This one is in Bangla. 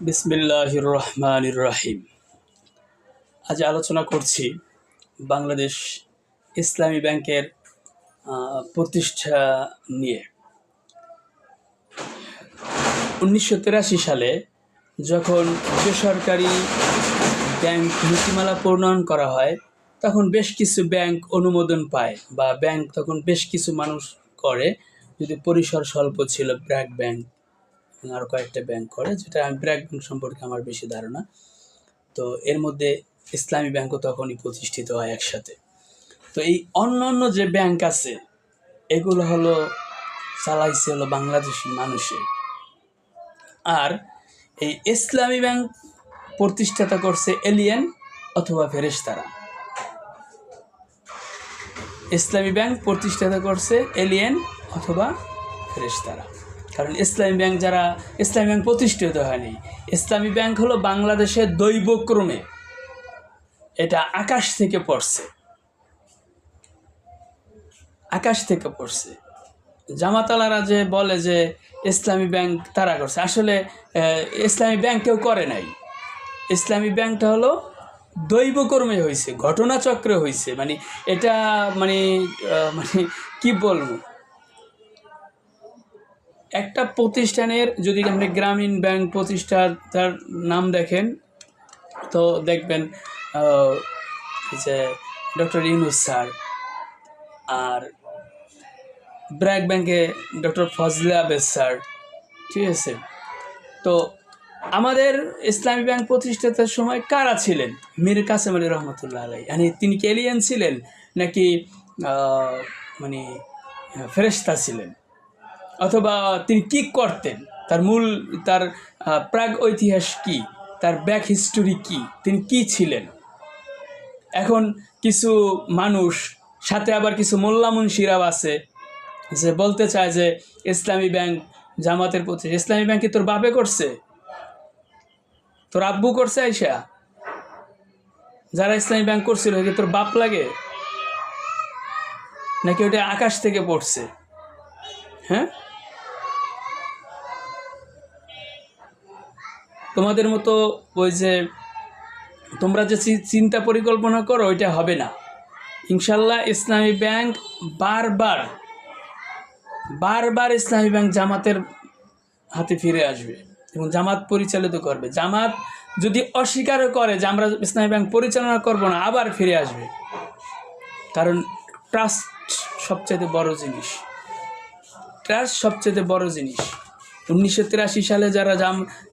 বিসমিল্লাহির রহমানির রহিম। আজ আলোচনা করছি বাংলাদেশ ইসলামী ব্যাংকের প্রতিষ্ঠা নিয়ে। 1983 সালে যখন বেসরকারি ব্যাংক নীতিমালা প্রণয়ন করা হয়, তখন বেশ কিছু ব্যাংক অনুমোদন পায় বা ব্যাংক তখন বেশ কিছু মানুষ করে, যদি পরিসর স্বল্প ছিল ব্র্যাক ব্যাংক, আরও কয়েকটা ব্যাংক করে, যেটা ব্র্যাক ব্যাংক সম্পর্কে আমার বেশি ধারণা। তো এর মধ্যে ইসলামী ব্যাংকও তখনই প্রতিষ্ঠিত হয় একসাথে। তো এই অন্য যে ব্যাংক আছে এগুলো চালাইছে বাংলাদেশি মানুষে। আর এই ইসলামী ব্যাংক প্রতিষ্ঠাতা করছে এলিয়েন অথবা ফেরেশতারা। ইসলামী ব্যাংক প্রতিষ্ঠাতা করছে এলিয়েন অথবা ফেরেশতারা। কারণ ইসলামী ব্যাংক প্রতিষ্ঠিত হয়নি। ইসলামী ব্যাংক হলো বাংলাদেশের দৈবক্রমে, এটা আকাশ থেকে পড়ছে। জামাতালারা যে বলে যে ইসলামী ব্যাংক তারা করছে, আসলে ইসলামী ব্যাংক কেউ করে নাই। ইসলামী ব্যাংকটা হলো দৈবকর্মে হয়েছে, ঘটনাচক্রে হয়েছে। এটা কি বলবো, একটা প্রতিষ্ঠানের যদি আপনি গ্রামীণ ব্যাংক প্রতিষ্ঠাতার নাম দেখেন তো দেখবেন যে ডক্টর ইউনুস স্যার, আর ব্র্যাক ব্যাংকে ডক্টর ফজলে আবেদ স্যার, ঠিক আছে। তো আমাদের ইসলামী ব্যাংক প্রতিষ্ঠাতার সময় কারা ছিলেন? মীর কাসেম আলী রহমতুল্লাহ আলাই। তিনি কি এলিয়েন ছিলেন নাকি ফেরেশতা ছিলেন, অথবা তিনি কি করতেন, তার প্রাগ ঐতিহাস কি, তার ব্যাক হিস্টোরি কি, তিনি কি ছিলেন? এখন কিছু মানুষ, সাথে আবার কিছু মোল্লা মুন্সিরাও আছে যে বলতে চায় যে ইসলামী ব্যাংক জামাতের প্রতি। ইসলামী ব্যাংক কি তোর বাপে করছে, তোর আব্বু করছে? আইসা যারা ইসলামী ব্যাংক করছিল তোর বাপ লাগে নাকি ওটা আকাশ থেকে পড়ছে? হ্যাঁ, তোমাদের মতো ওই যে তোমরা যে চিন্তা পরিকল্পনা করো ওইটা হবে না ইনশাল্লাহ। ইসলামী ব্যাংক বারবার ইসলামী ব্যাংক জামাতের হাতে ফিরে আসবে এবং জামাত পরিচালিত করবে। জামাত যদি অস্বীকারও করে যে আমরা ইসলামী ব্যাংক পরিচালনা করব না, আবার ফিরে আসবে। কারণ ট্রাস্ট সবচেয়ে বড় জিনিস। 1983 সালে যারা